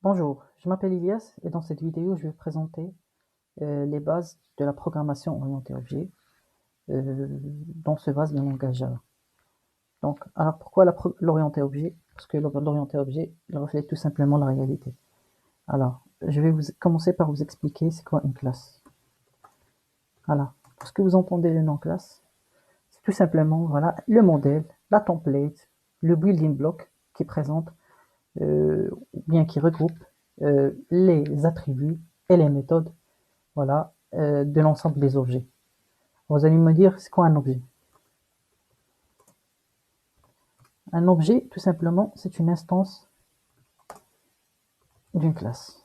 Bonjour, je m'appelle Ilias et dans cette vidéo, je vais présenter les bases de la programmation orientée objet dans ce vaste de langage Java. Donc, alors pourquoi l'orienté objet? Parce que l'orienté objet, il reflète tout simplement la réalité. Alors, je vais commencer par vous expliquer c'est quoi une classe. Voilà, parce que vous entendez le nom classe, c'est tout simplement voilà, le modèle, la template, le building block qui présente ou bien qui regroupe les attributs et les méthodes voilà, de l'ensemble des objets. Vous allez me dire, c'est quoi un objet? Un objet, tout simplement, c'est une instance d'une classe.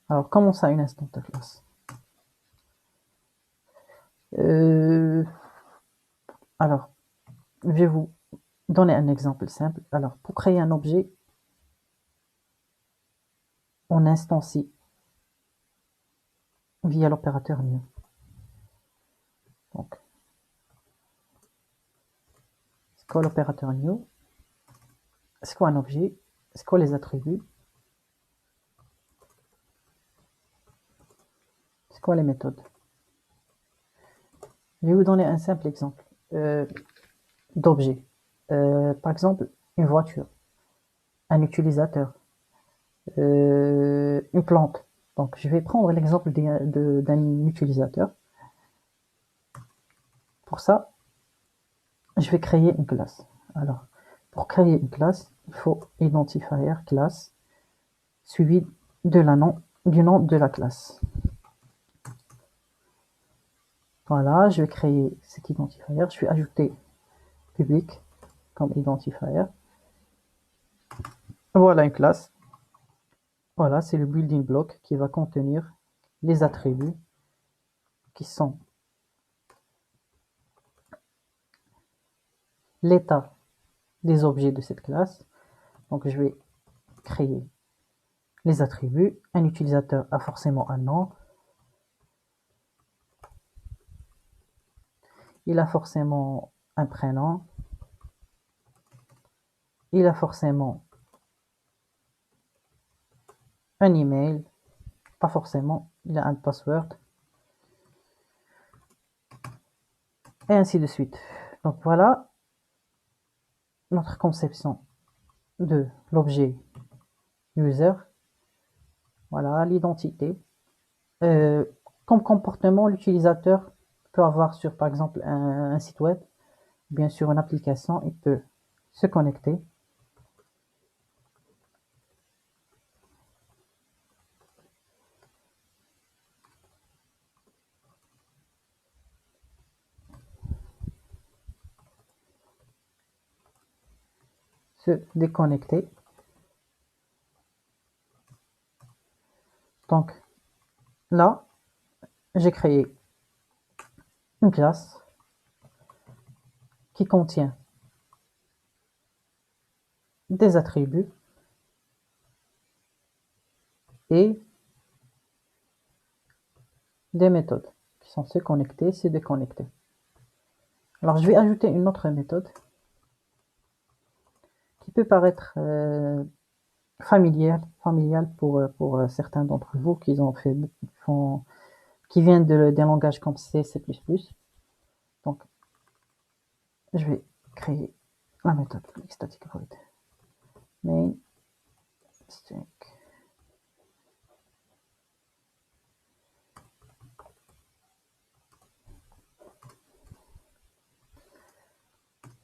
Alors, comment ça, une instance de classe? euh, Alors, je vais vous donner un exemple simple. Alors, pour créer un objet, on instancie via l'opérateur new. Donc, c'est quoi l'opérateur new? C'est quoi un objet? C'est quoi les attributs? C'est quoi les méthodes? Je vais vous donner un simple exemple d'objet. Par exemple, une voiture, un utilisateur, une plante. Donc, je vais prendre l'exemple d'un utilisateur. Pour ça, je vais créer une classe. Alors, pour créer une classe, il faut identifier classe suivi du nom de la classe. Voilà, je vais créer cet identifier. Je vais ajouter public comme identifier. Voilà une classe. Voilà, c'est le building block qui va contenir les attributs qui sont l'état des objets de cette classe. Donc, je vais créer les attributs. Un utilisateur a forcément un nom. Il a forcément un prénom. Il a forcément un email. Pas forcément. Il a un password. Et ainsi de suite. Donc voilà notre conception de l'objet user. Voilà l'identité. Comme comportement, l'utilisateur peut avoir sur par exemple un site web, bien sûr une application, il peut se connecter. Se déconnecter. Donc là, j'ai créé une classe qui contient des attributs et des méthodes qui sont se connecter, se déconnecter. Alors je vais ajouter une autre méthode qui peut paraître familiale pour certains d'entre vous qui ont fait qui viennent d'un langage comme C, C++. Donc je vais créer la méthode static void main string.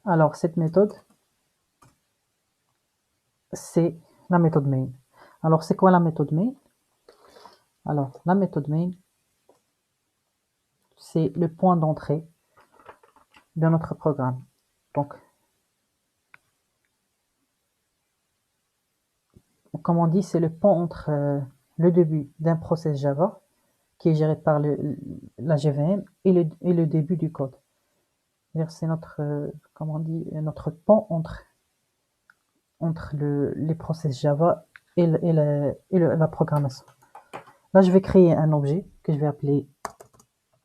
Alors cette méthode, c'est la méthode main. Alors c'est quoi la méthode main? Alors la méthode main, c'est le point d'entrée de notre programme. Donc comme on dit, c'est le pont entre le début d'un process Java qui est géré par la JVM et le début du code. C'est notre, comment on dit, notre pont entre les process Java et la programmation. Là, je vais créer un objet que je vais appeler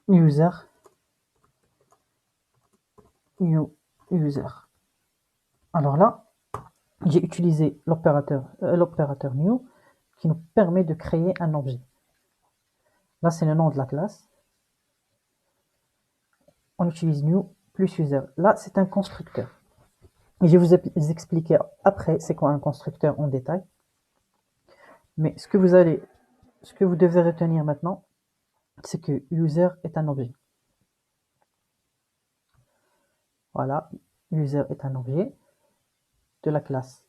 user. New user. Alors là, j'ai utilisé l'opérateur new qui nous permet de créer un objet. Là, c'est le nom de la classe. On utilise new plus user. Là, c'est un constructeur. Et je vais vous expliquer après c'est quoi un constructeur en détail. Mais ce que vous devez retenir maintenant, c'est que user est un objet. Voilà, user est un objet de la classe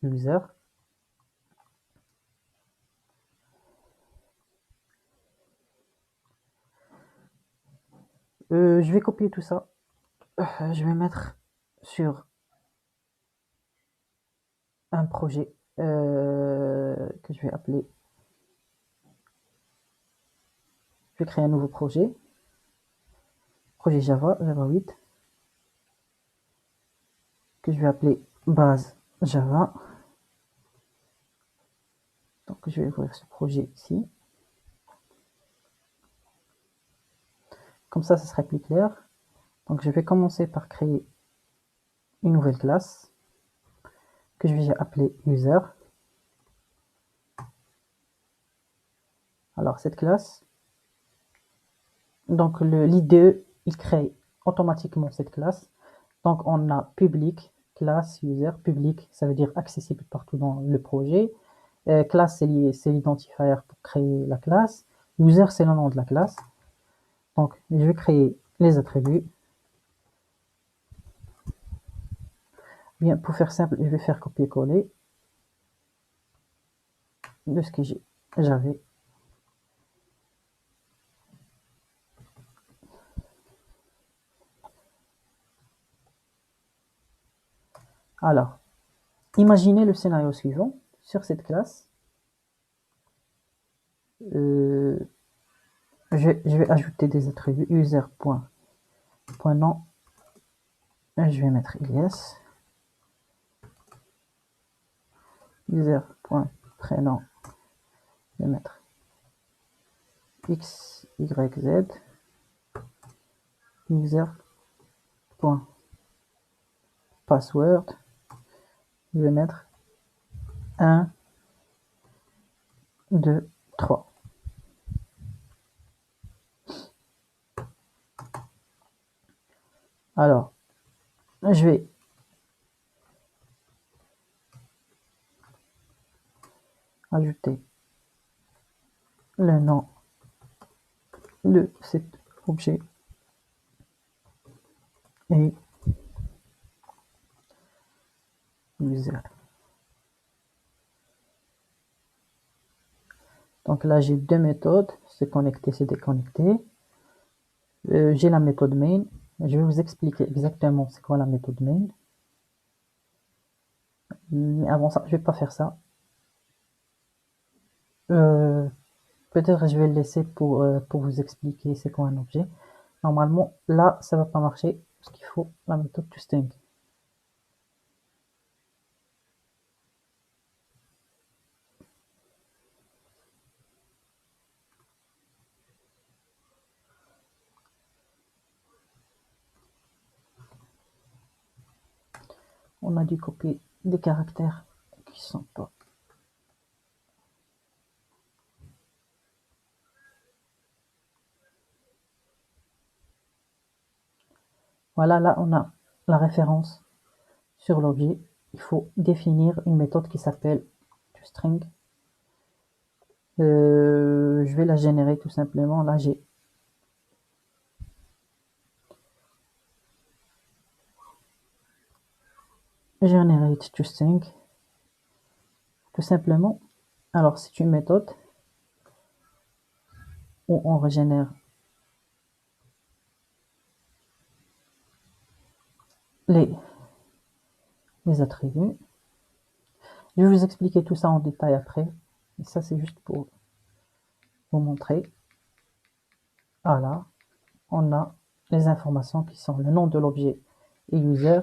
user. Je vais copier tout ça. Je vais mettre sur un projet que je vais appeler. Je vais créer un nouveau projet. Projet Java 8. Que je vais appeler base Java. Donc je vais ouvrir ce projet ici. Comme ça sera plus clair. Donc je vais commencer par créer une nouvelle classe que je vais appeler user. Alors cette classe, donc l'IDE, il crée automatiquement cette classe. Donc on a public, classe, user, public, ça veut dire accessible partout dans le projet. Classe, c'est l'identifier pour créer la classe. User, c'est le nom de la classe. Donc je vais créer les attributs. Bien, pour faire simple, je vais faire copier-coller de ce que j'avais. Alors, imaginez le scénario suivant. Sur cette classe, je vais ajouter des attributs user.nom. Je vais mettre ilyes. User.prénom. Je vais mettre x, y, z. User.password. Je vais mettre 1, 2, 3. Alors, je vais ajouter le nom de cet objet et user. Donc là, j'ai deux méthodes, se connecter, se déconnecter. J'ai la méthode main. Je vais vous expliquer exactement c'est quoi la méthode main. Mais avant ça, je vais pas faire ça. Peut-être je vais le laisser pour vous expliquer c'est quoi un objet. Normalement, là, ça va pas marcher parce qu'il faut la méthode toString. On a dû copier des caractères qui sont pas. Voilà, là, on a la référence sur l'objet. Il faut définir une méthode qui s'appelle toString. Je vais la générer tout simplement. Là, j'ai generate toString. Tout simplement. Alors, c'est une méthode où on régénère les attributs. Je vais vous expliquer tout ça en détail après. Et ça, c'est juste pour vous montrer. Voilà, on a les informations qui sont le nom de l'objet et user,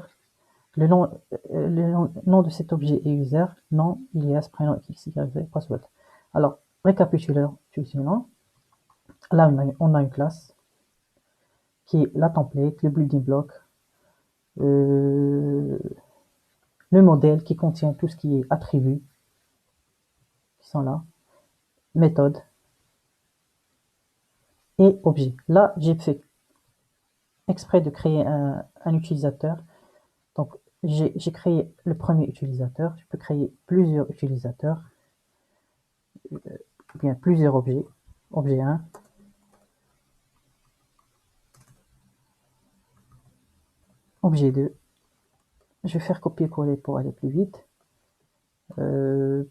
le nom de cet objet et user, nom, alias, prénom, x, y, z, password. Alors, récapitulons. Là, on a une classe qui est la template, le building block, le modèle qui contient tout ce qui est attributs, qui sont là, méthode et objet. Là, j'ai fait exprès de créer un utilisateur. Donc, j'ai créé le premier utilisateur. Je peux créer plusieurs utilisateurs, bien plusieurs objets. Objet 1, objet 2. Je vais faire copier-coller pour aller plus vite. Le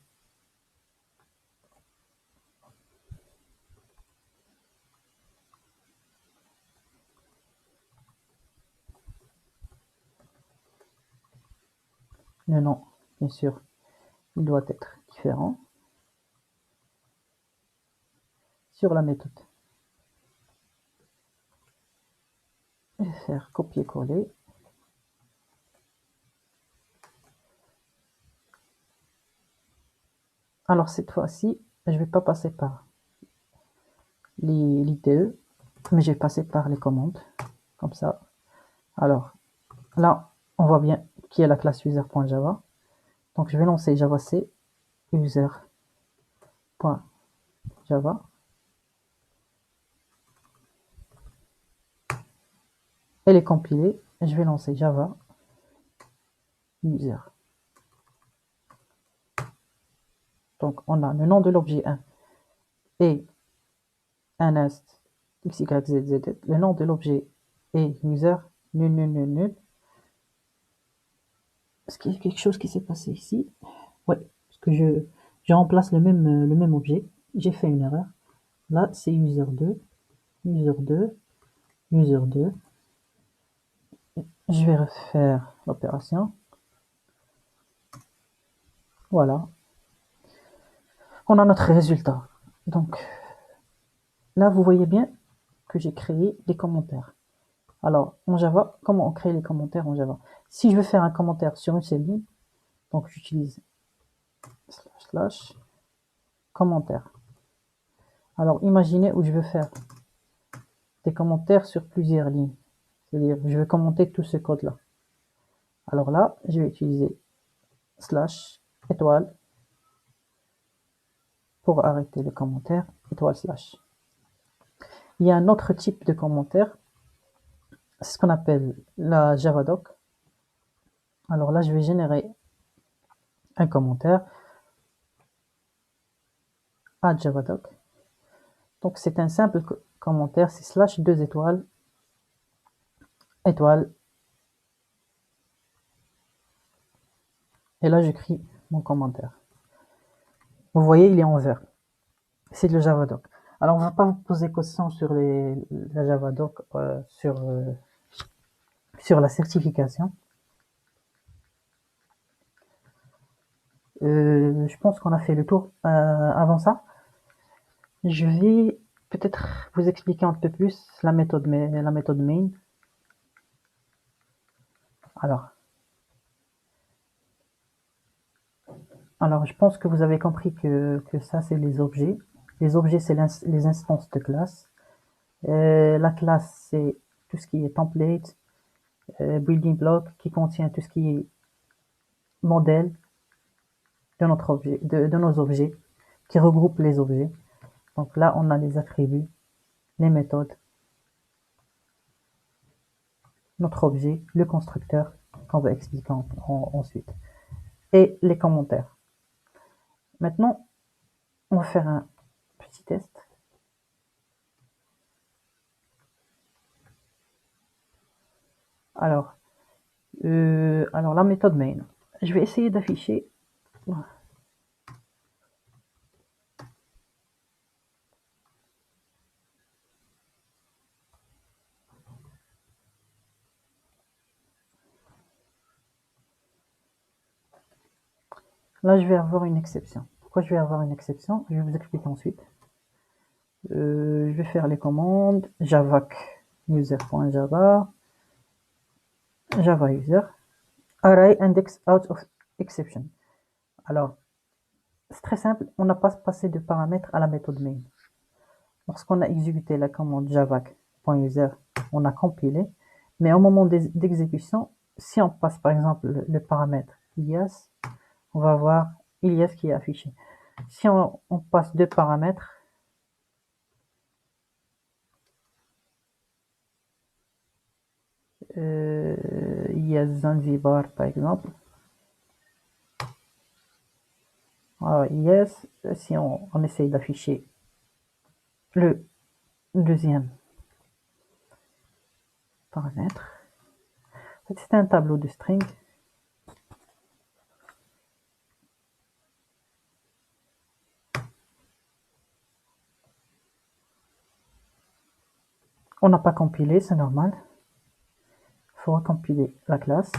nom, bien sûr, il doit être différent. Sur la méthode, je vais faire copier-coller. Alors cette fois-ci, je ne vais pas passer par l'IDE, mais je vais passer par les commandes, comme ça. Alors là, on voit bien qui est la classe user.java. Donc je vais lancer javac user.java. Elle est compilée. Je vais lancer java user. Donc on a le nom de l'objet 1 et un inst xyzz. Le nom de l'objet est user nul nul nul nul. Est-ce qu'il y a quelque chose qui s'est passé ici? Ouais, parce que je remplace le même objet. J'ai fait une erreur. Là, c'est user2, user2, user2. Je vais refaire l'opération. Voilà. On a notre résultat. Donc, là, vous voyez bien que j'ai créé des commentaires. Alors, en Java, comment on crée les commentaires en Java? Si je veux faire un commentaire sur une seule ligne, donc j'utilise / commentaire. Alors, imaginez où je veux faire des commentaires sur plusieurs lignes. C'est-à-dire, je vais commenter tout ce code-là. Alors là, je vais utiliser / étoile pour arrêter le commentaire, étoile /. Il y a un autre type de commentaire, c'est ce qu'on appelle la javadoc. Alors là, je vais générer un commentaire à javadoc. Donc c'est un simple commentaire, c'est / 2 étoiles, étoile. Et là, j'écris mon commentaire. Vous voyez, il est en vert. C'est le javadoc. Alors, on ne va pas vous poser question sur la javadoc, sur la certification. Je pense qu'on a fait le tour. Avant ça, je vais peut-être vous expliquer un peu plus la méthode main. Alors, je pense que vous avez compris que ça, c'est les objets. Les objets, c'est les instances de classe. La classe, c'est tout ce qui est template, building block, qui contient tout ce qui est modèle de notre objet, de nos objets, qui regroupe les objets. Donc là, on a les attributs, les méthodes, notre objet, le constructeur, qu'on va expliquer ensuite, et les commentaires. Maintenant, on va faire un petit test. Alors la méthode main, je vais essayer d'afficher. Là, je vais avoir une exception. Pourquoi je vais avoir une exception? Je vais vous expliquer ensuite. Je vais faire les commandes javac user.java, java user, array index out of exception. Alors, c'est très simple, on n'a pas passé de paramètres à la méthode main. Lorsqu'on a exécuté la commande javac.user, on a compilé, mais au moment d'exécution, si on passe par exemple le paramètre Ilias, on va voir Ilias qui est affiché. Si on passe deux paramètres, Ilias Zanzibar par exemple. Alors, Ilias, si on essaye d'afficher le deuxième paramètre, en fait, c'est un tableau de string. On n'a pas compilé, c'est normal. Il faut recompiler la classe.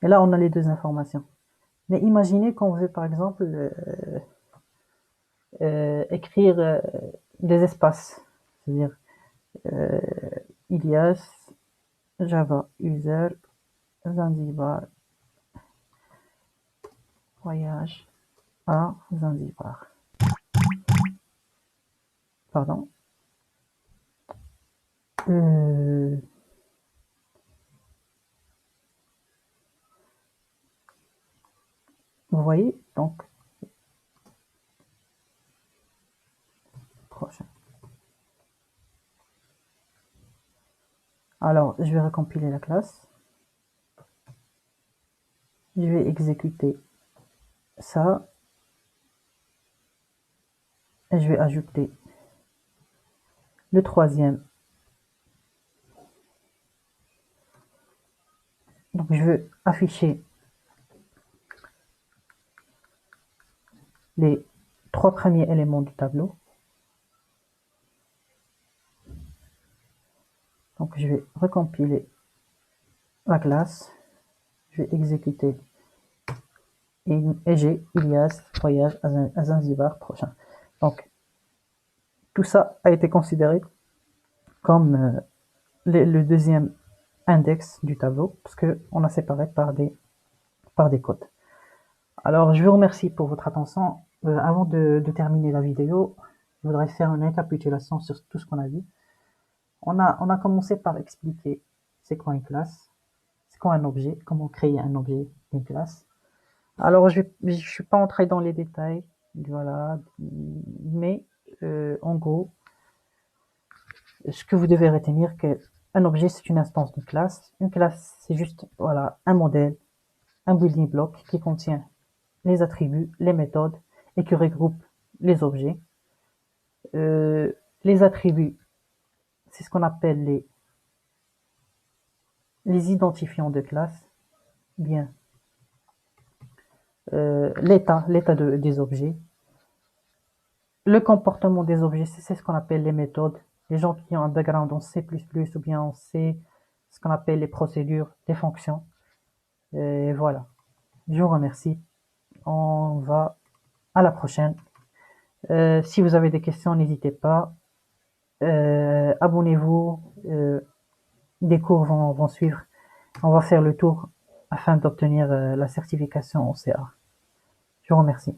Et là, on a les deux informations. Mais imaginez qu'on veut, par exemple, écrire des espaces. C'est-à-dire, Ilias, Java, user, Zanzibar, voyage à Zanzibar. Pardon. Vous voyez, donc, prochain. Alors, je vais recompiler la classe. Je vais exécuter ça. Et je vais ajouter le troisième. Donc, je veux afficher les trois premiers éléments du tableau. Donc, je vais recompiler la classe. Je vais exécuter et j'ai Ilias, voyage à Zanzibar prochain. Donc, tout ça a été considéré comme le deuxième index du tableau, parce qu'on a séparé par des codes. Alors, je vous remercie pour votre attention. Avant de terminer la vidéo, je voudrais faire une récapitulation sur tout ce qu'on a vu. On a commencé par expliquer c'est quoi une classe, c'est quoi un objet, comment créer un objet d'une classe. Alors, je suis pas entré dans les détails, voilà, mais en gros, ce que vous devez retenir, que un objet c'est une instance de classe. Une classe c'est juste voilà un modèle, un building block qui contient les attributs, les méthodes et qui regroupe les objets. Les attributs, c'est ce qu'on appelle les identifiants de classe, bien l'état des objets. Le comportement des objets, c'est ce qu'on appelle les méthodes. Les gens qui ont un background en C++ ou bien en C, ce qu'on appelle les procédures, les fonctions. Et voilà. Je vous remercie. On va à la prochaine. Si vous avez des questions, n'hésitez pas. Abonnez-vous. Des cours vont suivre. On va faire le tour afin d'obtenir la certification OCA. Je vous remercie.